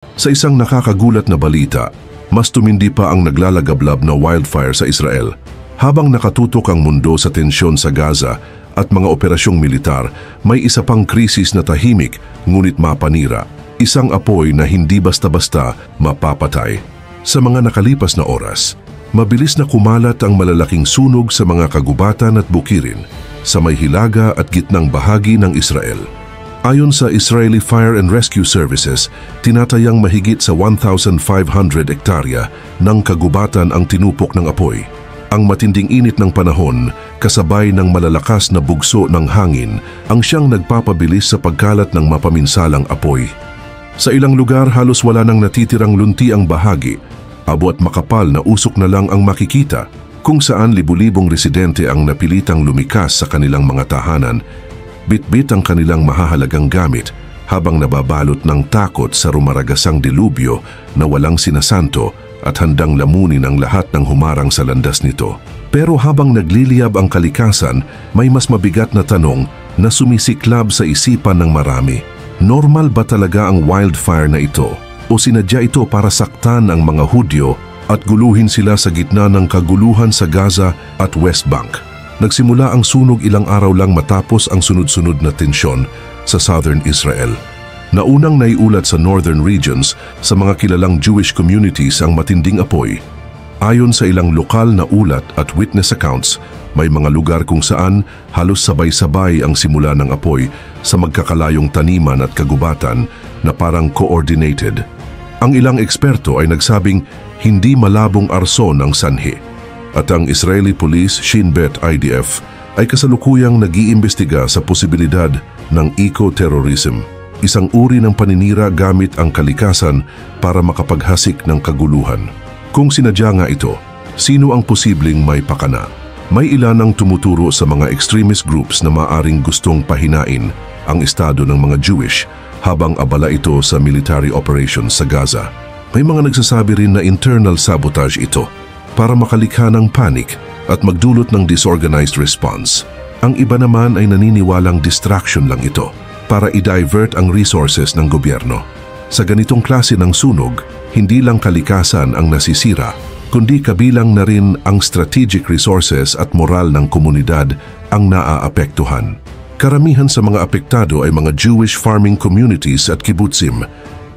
Sa isang nakakagulat na balita, mas tumindi pa ang naglalagablab na wildfire sa Israel. Habang nakatutok ang mundo sa tensyon sa Gaza at mga operasyong militar, may isa pang krisis na tahimik ngunit mapanira. Isang apoy na hindi basta-basta mapapatay. Sa mga nakalipas na oras, mabilis na kumalat ang malalaking sunog sa mga kagubatan at bukirin sa may hilaga at gitnang bahagi ng Israel. Ayon sa Israeli Fire and Rescue Services, tinatayang mahigit sa 1,500 hektarya ng kagubatan ang tinupok ng apoy. Ang matinding init ng panahon, kasabay ng malalakas na bugso ng hangin, ang siyang nagpapabilis sa pagkalat ng mapaminsalang apoy. Sa ilang lugar halos wala nang natitirang lunti ang bahagi, abo at makapal na usok na lang ang makikita, kung saan libu-libong residente ang napilitang lumikas sa kanilang mga tahanan. Bitbit ang kanilang mahahalagang gamit habang nababalot ng takot sa rumaragasang dilubyo na walang sinasanto at handang lamunin ang lahat ng humarang sa landas nito. Pero habang nagliliyab ang kalikasan, may mas mabigat na tanong na sumisiklab sa isipan ng marami. Normal ba talaga ang wildfire na ito? O sinadya ito para saktan ang mga Hudyo at guluhin sila sa gitna ng kaguluhan sa Gaza at West Bank? Nagsimula ang sunog ilang araw lang matapos ang sunod-sunod na tensyon sa Southern Israel. Naunang naiulat sa northern regions sa mga kilalang Jewish communities ang matinding apoy. Ayon sa ilang lokal na ulat at witness accounts, may mga lugar kung saan halos sabay-sabay ang simula ng apoy sa magkakalayong taniman at kagubatan na parang coordinated. Ang ilang eksperto ay nagsabing hindi malabong arson ang sanhi. At ang Israeli Police Shin Bet IDF ay kasalukuyang nag-iimbestiga sa posibilidad ng eco-terrorism, isang uri ng paninira gamit ang kalikasan para makapaghasik ng kaguluhan. Kung sinadya nga ito, sino ang posibleng may pakana? May ilan ang tumuturo sa mga extremist groups na maaring gustong pahinain ang estado ng mga Jewish habang abala ito sa military operations sa Gaza. May mga nagsasabi rin na internal sabotage ito para makalikha ng panic at magdulot ng disorganized response. Ang iba naman ay naniniwalang distraction lang ito para i-divert ang resources ng gobyerno. Sa ganitong klase ng sunog, hindi lang kalikasan ang nasisira, kundi kabilang na rin ang strategic resources at moral ng komunidad ang naaapektuhan. Karamihan sa mga apektado ay mga Jewish farming communities at kibbutzim.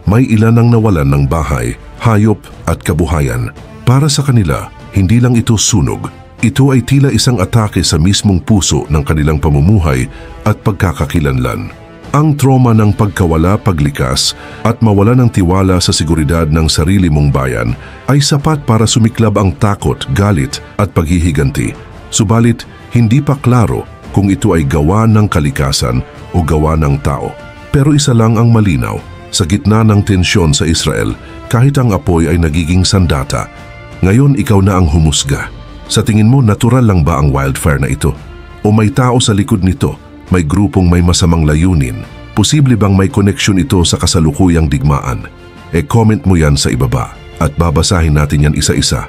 May ilan ang nawalan ng bahay, hayop at kabuhayan. Para sa kanila, hindi lang ito sunog. Ito ay tila isang atake sa mismong puso ng kanilang pamumuhay at pagkakakilanlan. Ang trauma ng pagkawala, paglikas at mawala ng tiwala sa seguridad ng sarili mong bayan ay sapat para sumiklab ang takot, galit at paghihiganti. Subalit, hindi pa klaro kung ito ay gawa ng kalikasan o gawa ng tao. Pero isa lang ang malinaw, sa gitna ng tensyon sa Israel, kahit ang apoy ay nagiging sandata. Ngayon ikaw na ang humusga. Sa tingin mo, natural lang ba ang wildfire na ito? O may tao sa likod nito? May grupong may masamang layunin? Posible bang may koneksyon ito sa kasalukuyang digmaan? Comment mo yan sa ibaba at babasahin natin yan isa-isa.